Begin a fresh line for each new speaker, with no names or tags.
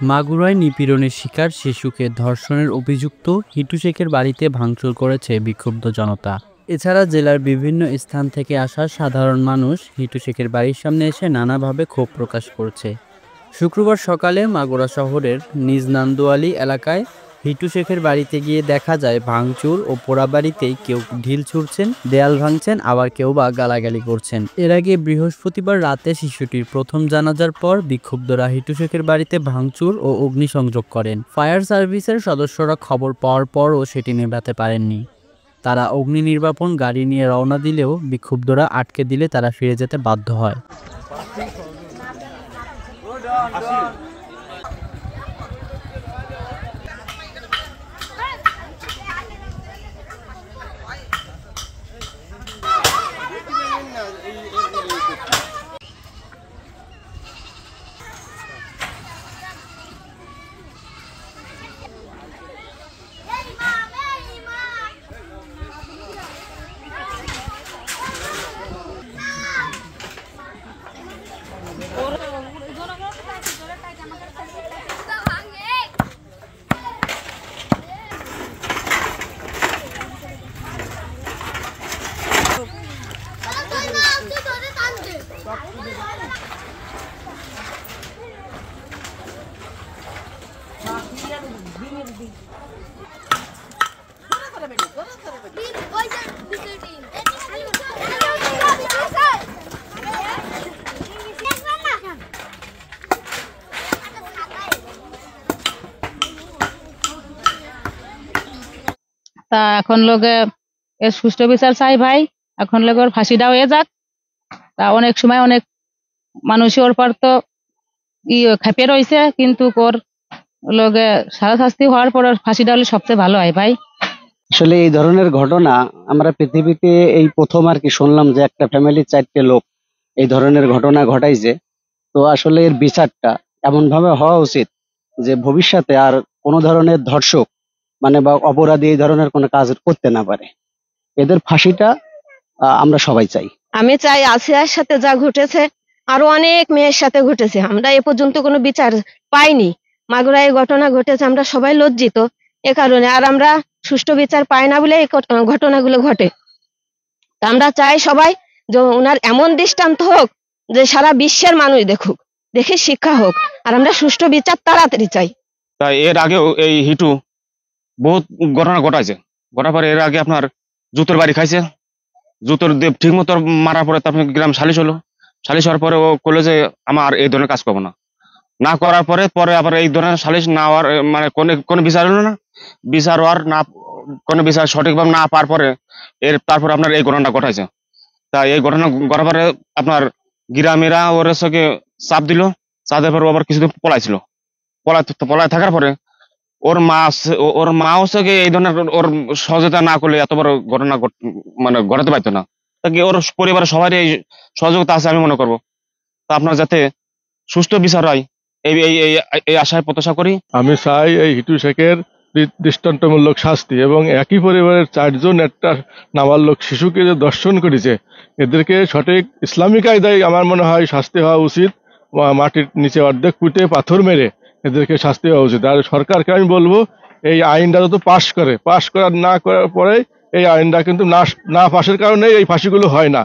মাগুরায় নিপীড়নের শিকার শিশুকে ধর্ষণের অভিযুক্ত হিটু শেখের বাড়িতে ভাঙচুর করেছে বিক্ষুব্ধ জনতা। এছাড়া জেলার বিভিন্ন স্থান থেকে আসা সাধারণ মানুষ হিটু শেখের বাড়ির সামনে এসে নানাভাবে ক্ষোভ প্রকাশ করছে। শুক্রবার সকালে মাগুরা শহরের নিজ নান্দুয়ালি এলাকায় হিটু শেখের বাড়িতে গিয়ে দেখা যায় ভাঙচুর ও পোড়াবাড়িতেই কেউ ঢিল ছুঁড়ছেন, দেয়াল ভাঙছেন, আবার কেউ বা গালাগালি করছেন। এর আগে বৃহস্পতিবার রাতে শিশুটির প্রথম জানাজার পর বিক্ষুব্ধরা হিটু শেখের বাড়িতে ভাঙচুর ও অগ্নিসংযোগ করেন। ফায়ার সার্ভিসের সদস্যরা খবর পাওয়ার পরও সেটি নেভাতে পারেননি। তারা অগ্নি নির্বাপন গাড়ি নিয়ে রওনা দিলেও বিক্ষুব্ধরা আটকে দিলে তারা ফিরে যেতে বাধ্য হয়।
তা এখন লোকে এর সুষ্ঠু বিচার চাই ভাই। এখন লোকে ওর ফাঁসিটাও হয়ে যাক। তা অনেক সময় অনেক মানুষই ওর পর তো খেপে রয়েছে, কিন্তু ওর লোকে সাজা শাস্তি হওয়ার পর ওর ফাঁসিটা হলে সবচেয়ে ভালো হয় ভাই।
আসলে এই ধরনের ঘটনা আমরা পৃথিবীতে এই প্রথম আর কি শুনলাম যে একটা ফ্যামিলির 4টে লোক এই ধরনের ঘটনা ঘটাইছে। তো আসলে এর বিচারটা এমন ভাবে হওয়া উচিত যে ভবিষ্যতে আর কোনো ধরনের ধর্ষক বা অপরাধী এই ধরনের কোনো কাজ করতে না পারে। এদের ফাঁসিটা আমরা সবাই চাই।
আমি চাই আসিয়ার সাথে যা ঘটেছে আরো অনেক মেয়ের সাথে ঘটেছে, আমরা এ পর্যন্ত কোনো বিচার পাইনি। মাগুরায় ঘটনা ঘটেছে, আমরা সবাই লজ্জিত এ কারণে, আর আমরা সুষ্ঠু বিচার পাই না বলে এই ঘটনাগুলো ঘটে। তা আমরা চাই সবাই যে ওনার এমন দৃষ্টান্ত হোক যে সারা বিশ্বের মানুষ দেখুক, দেখে শিক্ষা হোক, আর আমরা সুষ্ঠু বিচার তাড়াতাড়ি চাই।
তাই এর আগেও এই হিটু বহুত ঘটনা ঘটাইছে। ঘটার পরে এর আগে আপনার জুতোর বাড়ি খাইছে, জুতোর ঠিক মতো মারার পরে তারপরে গ্রাম সালিশ হলো। সালিশ হওয়ার পরে ও করলো যে আমার এই ধরনের কাজ করবো না। না করার পরে আবার এই ধরনের সালিশ না হওয়ার কোনো বিচার হলো না। বিচার হওয়ার না, কোনো বিচার সঠিকভাবে না পাওয়ার পরে তারপর আপনার এই ঘটনাটা ঘটাইছে। তাই এই ঘটনা ঘটার পরে আপনার গ্রামেরা ওর সঙ্গে চাপ দিল। চাপ দেওয়ার পরে আবার কিছুদিন পলাইছিল। পলায় থাকার পরে ওর মা হচ্ছে এই ধরনের ওর সহযোগিতা না করলে এত বড় ঘটনা ঘটাতে পারতো না। তাকে ওর পরিবারের সবারই এই সহযোগিতা আছে আমি মনে করবো। তা আপনার যাতে সুষ্ঠু বিচার হয় এই আশায় প্রত্যাশা করি।
আমি চাই এই হিটু শেখের দৃষ্টান্তমূলক শাস্তি, এবং একই পরিবারের 4জন একটা নাবালক শিশুকে যে ধর্ষণ করেছে এদেরকে সঠিক ইসলামিক কায়দায় আমার মনে হয় শাস্তি হওয়া উচিত। মাটির নিচে অর্ধেক পুঁতে পাথর মেরে এদেরকে শাস্তি হওয়া উচিত। আর সরকারকে আমি বলবো এই আইনটা যত পাশ করার না করার পরে এই আইনটা কিন্তু না পাশের কারণে এই ফাঁসিগুলো হয় না।